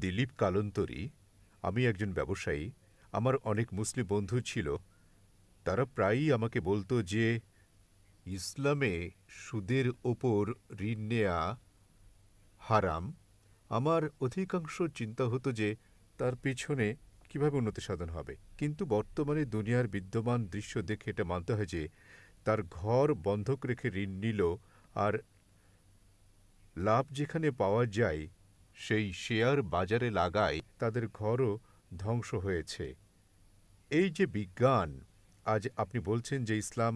দিলীপ কালন্তরি। আমি একজন ব্যবসায়ী। আমার অনেক মুসলিম বন্ধু ছিল। তারা প্রায়ই আমাকে বলত যে ইসলামে সুদের ওপর ঋণ নেয়া হারাম। আমার অধিকাংশ চিন্তা হতো যে তার পেছনে কিভাবে উন্নতি সাধন হবে। কিন্তু বর্তমানে দুনিয়ার বিদ্যমান দৃশ্য দেখে এটা মানতে হয় যে তার ঘর বন্ধক রেখে ঋণ নিল, আর লাভ যেখানে পাওয়া যায় সেই শেয়ার বাজারে লাগায় তাদের ঘরও ধ্বংস হয়েছে। এই যে বিজ্ঞান, আজ আপনি বলছেন যে ইসলাম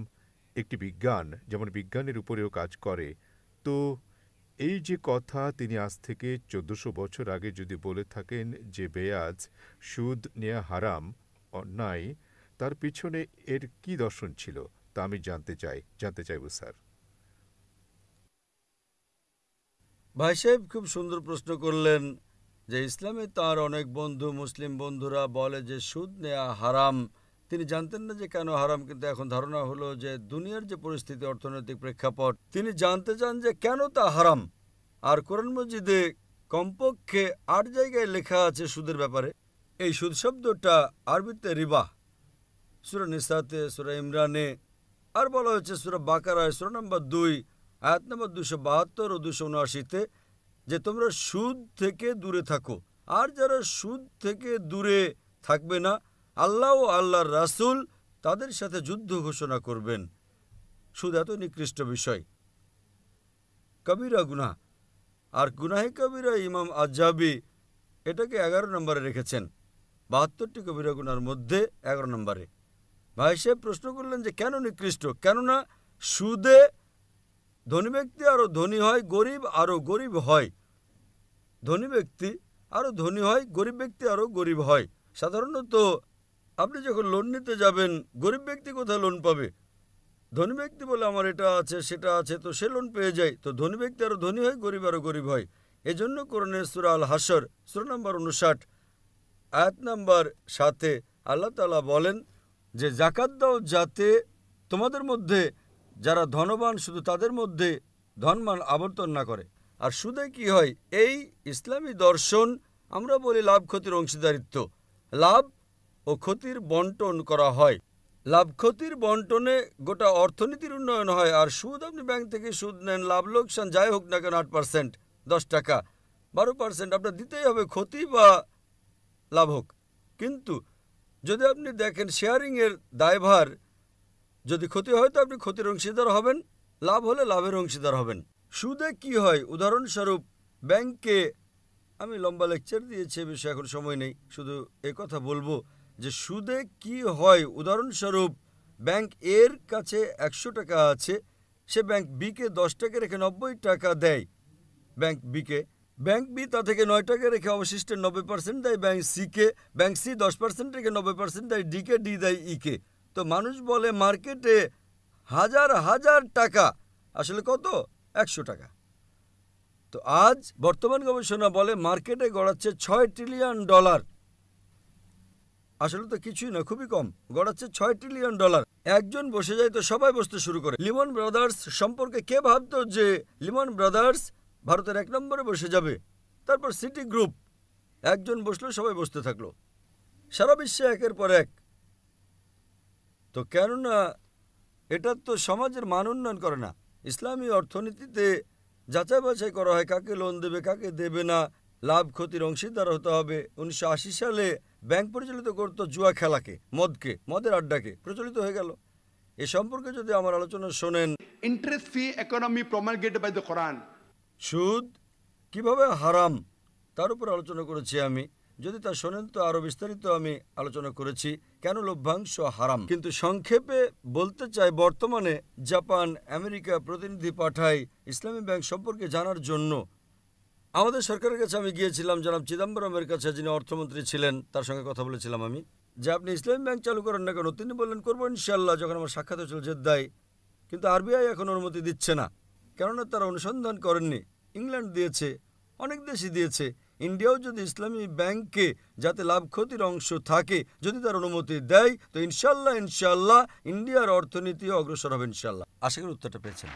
একটি বিজ্ঞান, যেমন বিজ্ঞানের উপরেও কাজ করে, তো এই যে কথা তিনি আজ থেকে ১৪০০ বছর আগে যদি বলে থাকেন যে বেয়াজ সুদ নেয়া হারাম, অন্যায়, তার পিছনে এর কি দর্শন ছিল তা আমি জানতে চাইব স্যার। ভাই সাহেব খুব সুন্দর প্রশ্ন করলেন যে ইসলামে তার অনেক বন্ধু মুসলিম বন্ধুরা বলে যে সুদ নেওয়া হারাম। তিনি জানতেন না যে কেন হারাম, কিন্তু এখন ধারণা হলো যে দুনিয়ার যে পরিস্থিতি, অর্থনৈতিক প্রেক্ষাপট, তিনি জানতে চান যে কেন তা হারাম। আর কোরআন মজিদে কমপক্ষে ৮ জায়গায় লেখা আছে সুদের ব্যাপারে। এই সুদ শব্দটা আরবিতে রিবা, সূরা নিসাতে, সূরা ইমরানে, আর বলা হয়েছে সূরা বাকারায় সূরা নম্বর ২ আয়াত নম্বর ২৭২ ও ২৭৯-তে যে তোমরা সুদ থেকে দূরে থাকো। আর যারা সুদ থেকে দূরে থাকবে না, আল্লাহ ও আল্লাহর রাসূল তাদের সাথে যুদ্ধ ঘোষণা করবেন। সুদ এত নিকৃষ্ট বিষয়, কবিরা গুনাহ। আর গুনাহে কবিরা ইমাম আজ্জাবি এটাকে ১১ নম্বরে রেখেছেন, ৭২টি কবিরা গুনার মধ্যে ১১ নম্বরে। ভাই সাহেব প্রশ্ন করলেন যে কেন নিকৃষ্ট? কেননা সুদে ধনী ব্যক্তি আরও ধনী হয়, গরিব আরও গরিব হয়। ধনী ব্যক্তি আরও ধনী হয়, গরিব ব্যক্তি আরও গরিব হয়। সাধারণত আপনি যখন লোন নিতে যাবেন, গরিব ব্যক্তি কোথায় লোন পাবে? ধনী ব্যক্তি বলে আমার এটা আছে সেটা আছে, তো সে লোন পেয়ে যায়। তো ধনী ব্যক্তি আরও ধনী হয়, গরিব আরও গরিব হয়। এজন্য কোরআনের সূরা আল হাসর সূরা নম্বর ৫৯ আয়াত নম্বর ৭-এ আল্লাহ তাআলা বলেন যে যাকাত দাও যাতে তোমাদের মধ্যে যারা ধনবান শুধু তাদের মধ্যে ধনমান আবর্তন না করে। আর সুদে কি হয়? এই ইসলামী দর্শন, আমরা বলি লাভ ক্ষতির অংশীদারিত্ব। লাভ ও ক্ষতির বন্টন করা হয়। লাভ ক্ষতির বন্টনে গোটা অর্থনীতির উন্নয়ন হয়। আর সুদ, আপনি ব্যাংক থেকে সুদ নেন, লাভ লোকসান যাই হোক না কেন, ৮%, ১০ টাকা, ১২% আপনার দিতেই হবে, ক্ষতি বা লাভ হোক। কিন্তু যদি আপনি দেখেন শেয়ারিংয়ের দায়ভার, যদি ক্ষতি হয় তো আপনি ক্ষতির অংশীদার হবেন, লাভ হলে লাভের অংশীদার হবেন। সুদে কি হয়? উদাহরণস্বরূপ ব্যাংকে, আমি লম্বা লেকচার দিয়েছি এ বিষয়ে, এখন সময় নেই, শুধু কথা বলবো যে সুদে কি হয়। উদাহরণস্বরূপ ব্যাংক এর কাছে ১০০ টাকা আছে, সে ব্যাংক বিকে ১০ টাকা রেখে ৯০ টাকা দেয় ব্যাংক বিকে। ব্যাংক বি তা থেকে ৯ টাকা রেখে অবশিষ্টের ৯০% দেয় ব্যাংক সিকে। ব্যাংক সি ১০% রেখে ৯০% দেয় ডিকে, ডি দেয় ইকে। তো মানুষ বলে মার্কেটে হাজার হাজার টাকা, আসলে কত? ১০০ টাকা। তো আজ বর্তমান গবেষণা বলে মার্কেটে গড়াচ্ছে $৬ ট্রিলিয়ন। আসলে তো কিছুই না, খুবই কম, গড়াচ্ছে $৬ ট্রিলিয়ন। একজন বসে যায় তো সবাই বসতে শুরু করে। লিমন ব্রাদার্স সম্পর্কে কে ভাবতো যে লিমন ব্রাদার্স ভারতের ১ নম্বরে বসে যাবে? তারপর সিটি গ্রুপ, একজন বসলো সবাই বসতে থাকলো, সারা বিশ্বে একের পর এক। তো কেননা এটা তো সমাজের মান উন্নয়ন করে না। ইসলামী অর্থনীতিতে যাচাই বাছাই করা হয় কাকে লোন দেবে কাকে দেবে না, লাভ ক্ষতির অংশীদার হতে হবে। ১৯৮০ সালে ব্যাংক পরিচালিত করত জুয়া খেলাকে, মদের আড্ডাকে, প্রচলিত হয়ে গেল। এ সম্পর্কে যদি আমার আলোচনা শোনেন, interest free economy promulgated by the Quran. সুদ কিভাবে হারাম তার উপর আলোচনা করেছি আমি। যদি তা শোনেন তো আরও বিস্তারিত আমি আলোচনা করেছি কেন লভ্যাংশ হারাম। কিন্তু সংক্ষেপে বলতে চাই, বর্তমানে জাপান, আমেরিকা প্রতিনিধি পাঠায় ইসলামী ব্যাংক সম্পর্কে জানার জন্য। আমাদের সরকারের কাছে আমি গিয়েছিলাম, জনাব চিদম্বরমের কাছে, যিনি অর্থমন্ত্রী ছিলেন, তার সঙ্গে কথা বলেছিলাম আমি যে আপনি ইসলামী ব্যাংক চালু করেন না কেন? তিনি বললেন করবো ইনশাল্লাহ, যখন আমার সাক্ষাৎ হয়েছিল জেদ্দায়। কিন্তু আরবিআই এখন অনুমতি দিচ্ছে না, কেননা তারা অনুসন্ধান করেননি। ইংল্যান্ড দিয়েছে, অনেক দেশই দিয়েছে। ইন্ডিয়াও যদি ইসলামী ব্যাংকে যাতে লাভ ক্ষতির অংশ থাকে, যদি তার অনুমতি দেয়, তো ইনশাল্লাহ ইন্ডিয়ার অর্থনীতি অগ্রসর হবে ইনশাল্লাহ। আশা করি উত্তরটা পেয়েছেন।